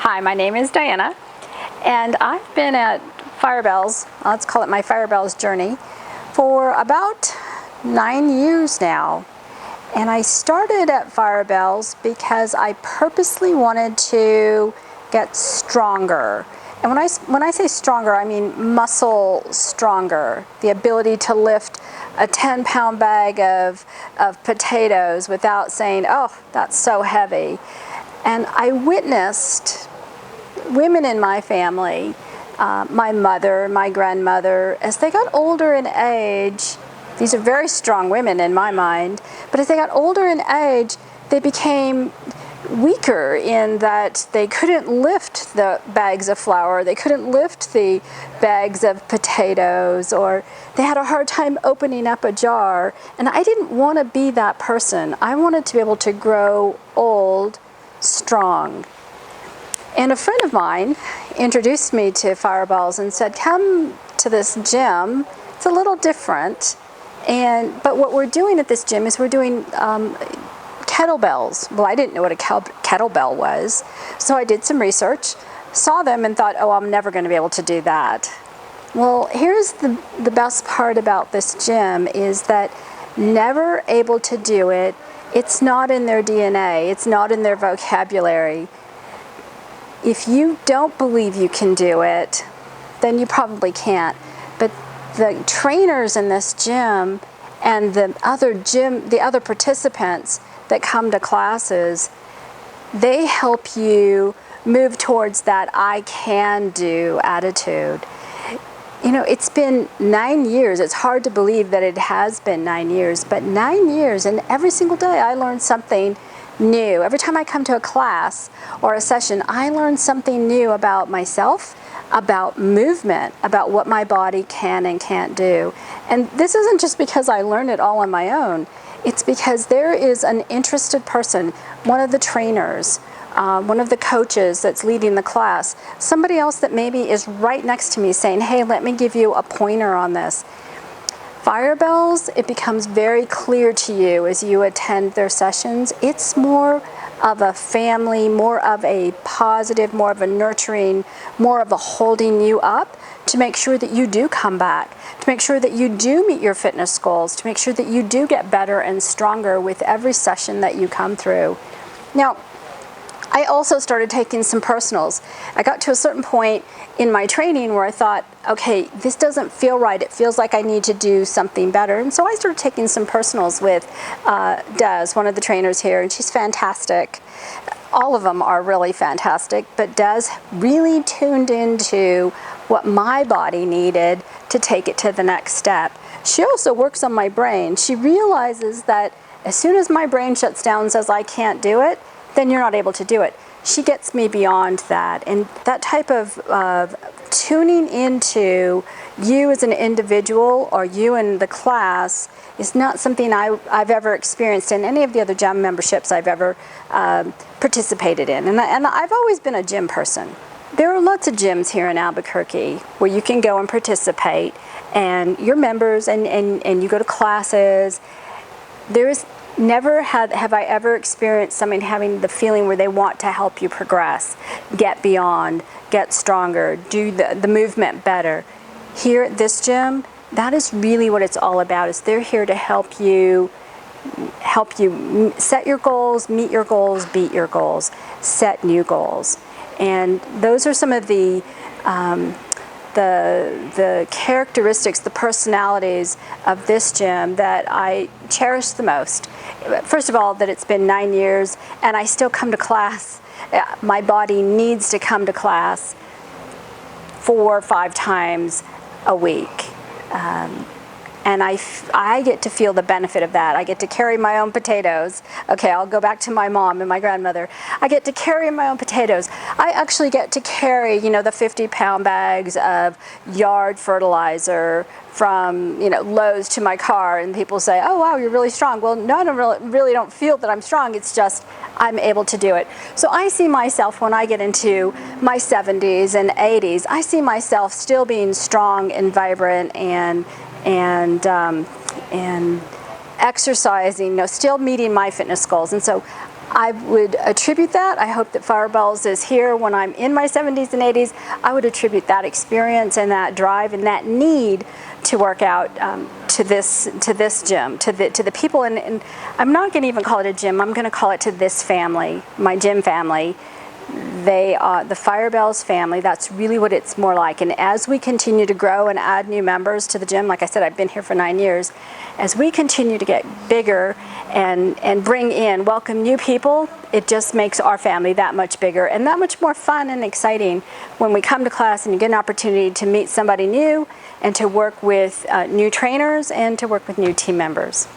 Hi, my name is Diana, and I've been at Fire Bells, let's call it my Fire Bells journey, for about 9 years now. And I started at Fire Bells because I purposely wanted to get stronger. And when I say stronger, I mean muscle stronger. The ability to lift a 10-pound bag of potatoes without saying, oh, that's so heavy. And I witnessed women in my family, my mother, my grandmother, as they got older in age, these are very strong women in my mind, but as they got older in age, they became weaker in that they couldn't lift the bags of flour, they couldn't lift the bags of potatoes, or they had a hard time opening up a jar. And I didn't want to be that person. I wanted to be able to grow old, strong. And a friend of mine introduced me to Fire Bells and said, come to this gym. It's a little different. But what we're doing at this gym is we're doing kettlebells. Well, I didn't know what a kettlebell was. So I did some research, saw them and thought, oh, I'm never going to be able to do that. Well, here's the best part about this gym is that never able to do it. It's not in their DNA. It's not in their vocabulary. If you don't believe you can do it, then you probably can't. But the trainers in this gym and the other participants that come to classes, they help you move towards that I can do attitude. You know, it's been 9 years. It's hard to believe that it has been 9 years, but 9 years, and every single day I learn something new. Every time I come to a class or a session, I learn something new about myself, about movement, about what my body can and can't do. And this isn't just because I learned it all on my own. It's because there is an interested person, one of the trainers, one of the coaches that's leading the class, somebody else that maybe is right next to me saying, hey, let me give you a pointer on this. Fire Bells, it becomes very clear to you as you attend their sessions. It's more of a family, more of a positive, more of a nurturing, more of a holding you up to make sure that you do come back, to make sure that you do meet your fitness goals, to make sure that you do get better and stronger with every session that you come through. Now, I also started taking some personals. I got to a certain point in my training where I thought, okay, this doesn't feel right. It feels like I need to do something better. And so I started taking some personals with Des, one of the trainers here, and she's fantastic. All of them are really fantastic, but Des really tuned into what my body needed to take it to the next step. She also works on my brain. She realizes that as soon as my brain shuts down and says I can't do it, then you're not able to do it. She gets me beyond that. And that type of tuning into you as an individual or you in the class is not something I've ever experienced in any of the other gym memberships I've ever participated in. And I've always been a gym person. There are lots of gyms here in Albuquerque where you can go and participate and you're members and you go to classes. Never have I ever experienced someone having the feeling where they want to help you progress, get beyond, get stronger, do the movement better. Here at this gym, that is really what it's all about. Is they're here to help you set your goals, meet your goals, beat your goals, set new goals. And those are some of the characteristics, the personalities of this gym that I cherish the most. First of all, that it's been 9 years and I still come to class. My body needs to come to class 4 or 5 times a week. And I get to feel the benefit of that. I get to carry my own potatoes. Okay, I'll go back to my mom and my grandmother. I get to carry my own potatoes. I actually get to carry, the 50-pound bags of yard fertilizer from, Lowe's to my car, and people say, oh, wow, you're really strong. Well, no, I really don't feel that I'm strong. It's just I'm able to do it. So I see myself when I get into my 70s and 80s, I see myself still being strong and vibrant and exercising, still meeting my fitness goals. And so I would attribute that. I hope that Firebells is here when I'm in my 70s and 80s. I would attribute that experience and that drive and that need to work out to this gym, to the people. And I'm not going to even call it a gym. I'm going to call it to this family, my gym family. They are the Firebells family. That's really what it's more like. And as we continue to grow and add new members to the gym, like I said, I've been here for 9 years. As we continue to get bigger and welcome new people, it just makes our family that much bigger and that much more fun and exciting when we come to class and you get an opportunity to meet somebody new and to work with new trainers and to work with new team members.